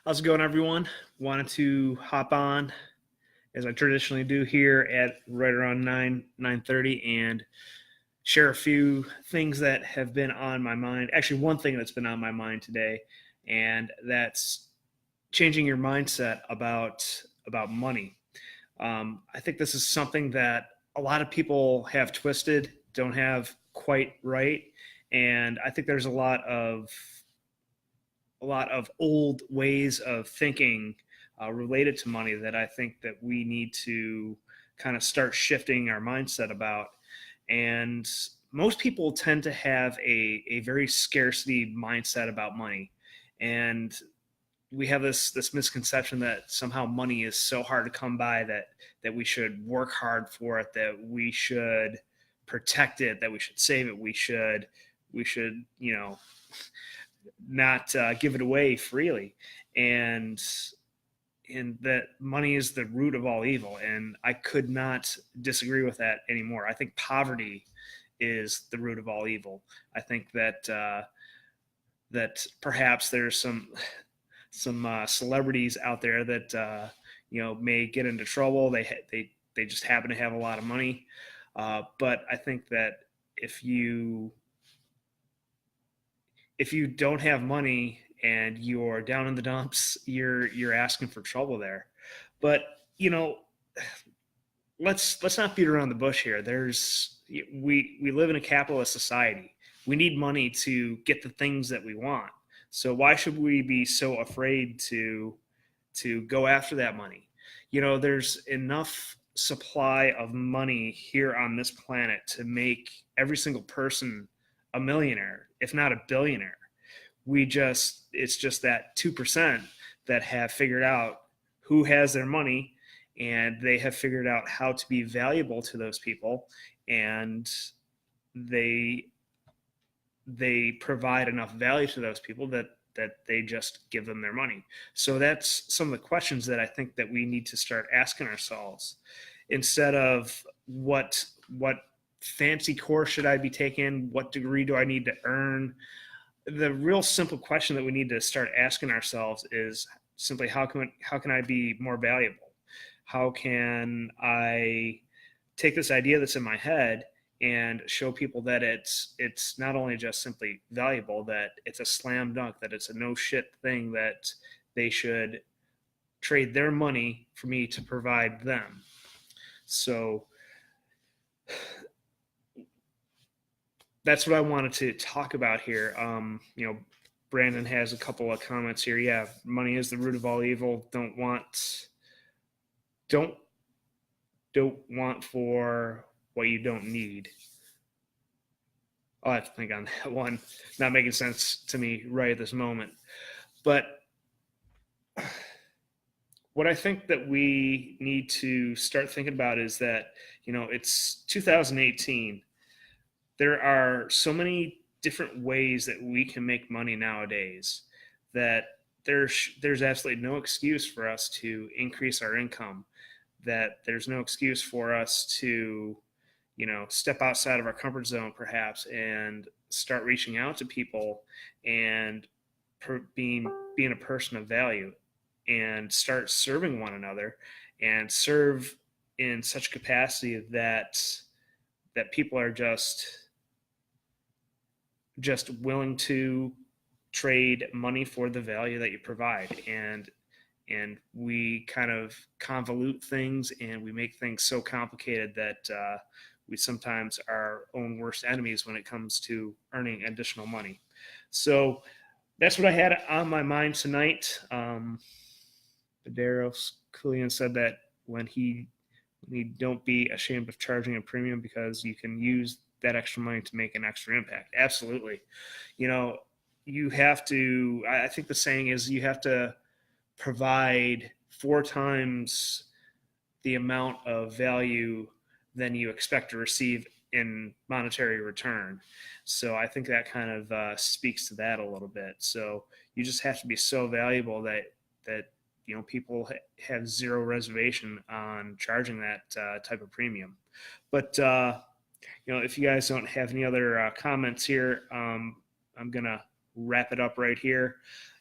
How's it going, everyone? Wanted to hop on as I traditionally do here at right around 9:30 and share a few things that have been on my mind. Actually, one thing that's been on my mind today, and that's changing your mindset about money. I think this is something that a lot of people have twisted, don't have quite right, and I think there's a lot of old ways of thinking related to money that I think that we need to kind of start shifting our mindset about. And most people tend to have a very scarcity mindset about money. And we have this misconception that somehow money is so hard to come by that we should work hard for it, that we should protect it, that we should save it, we should not give it away freely, and that money is the root of all evil. And I could not disagree with that anymore. I think poverty is the root of all evil. I think that perhaps there's some celebrities out there that may get into trouble. They just happen to have a lot of money, but I think that if you if you don't have money and you're down in the dumps, you're asking for trouble there. But you know, let's not beat around the bush here. We live in a capitalist society. We need money to get the things that we want. So why should we be so afraid to go after that money? There's enough supply of money here on this planet to make every single person a millionaire, if not a billionaire. It's just that 2% that have figured out who has their money, and they have figured out how to be valuable to those people, and they they provide enough value to those people that they just give them their money. So that's some of the questions that I think that we need to start asking ourselves, instead of what fancy course should I be taking, what degree do I need to earn. The real simple question that we need to start asking ourselves is simply, how can I be more valuable? How can I take this idea that's in my head and show people that it's not only just simply valuable, that it's a slam dunk, that it's a no shit thing, that they should trade their money for me to provide them. So that's what I wanted to talk about here. Brandon has a couple of comments here. Yeah, money is the root of all evil. Don't want for what you don't need. I'll have to think on that one. Not making sense to me right at this moment. But what I think that we need to start thinking about is that, it's 2018. There are so many different ways that we can make money nowadays that there's absolutely no excuse for us to increase our income, that there's no excuse for us to step outside of our comfort zone perhaps and start reaching out to people and being a person of value, and start serving one another, and serve in such capacity that people are just willing to trade money for the value that you provide. And we kind of convolute things, and we make things so complicated that we sometimes are our own worst enemies when it comes to earning additional money. So that's what I had on my mind tonight. Baderos Kulian said that when he don't be ashamed of charging a premium, because you can use that extra money to make an extra impact. Absolutely. You have to, I think the saying is, you have to provide 4 times the amount of value than you expect to receive in monetary return. So I think that kind of speaks to that a little bit. So you just have to be so valuable that people have zero reservation on charging that type of premium. But if you guys don't have any other comments here, I'm gonna wrap it up right here.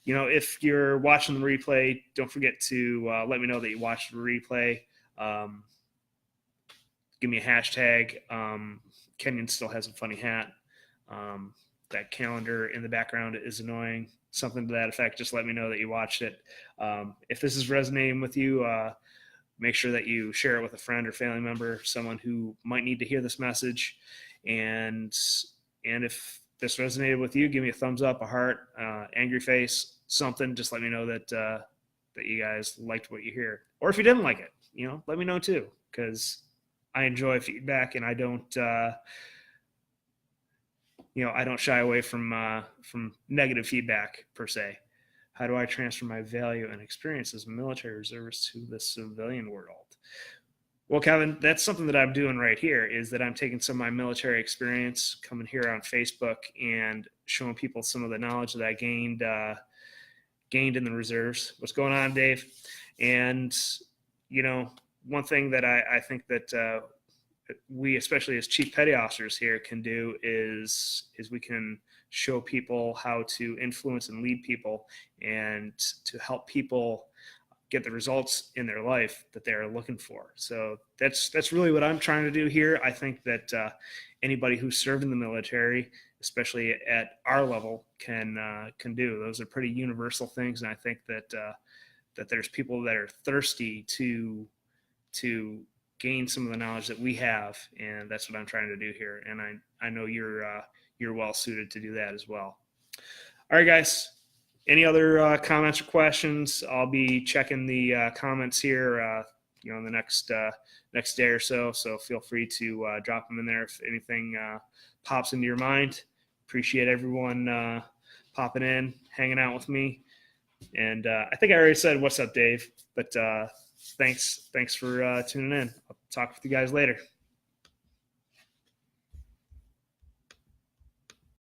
if you're watching the replay, don't forget to let me know that you watched the replay. Give me a hashtag. Kenyon still has a funny hat. That calendar in the background is annoying. Something to that effect. Just let me know that you watched it. If this is resonating with you, make sure that you share it with a friend or family member, someone who might need to hear this message. And if this resonated with you, give me a thumbs up, a heart, angry face, something. Just let me know that that you guys liked what you hear. Or if you didn't like it, let me know too, because I enjoy feedback, and I don't I don't shy away from negative feedback per se. How do I transfer my value and experience as a military reservist to the civilian world? Well, Kevin, that's something that I'm doing right here, is that I'm taking some of my military experience, coming here on Facebook and showing people some of the knowledge that I gained in the reserves. What's going on, Dave? And, one thing that I think that we, especially as chief petty officers here, can do is we can show people how to influence and lead people, and to help people get the results in their life that they're looking for. So that's really what I'm trying to do here. I think that anybody who's served in the military, especially at our level, can do. Those are pretty universal things, and I think that that there's people that are thirsty to gain some of the knowledge that we have, and that's what I'm trying to do here. And I know you're well suited to do that as well. All right, guys. Any other comments or questions? I'll be checking the comments here, in the next day or so. So feel free to drop them in there if anything pops into your mind. Appreciate everyone popping in, hanging out with me. And I think I already said what's up, Dave. But thanks for tuning in. I'll talk with you guys later.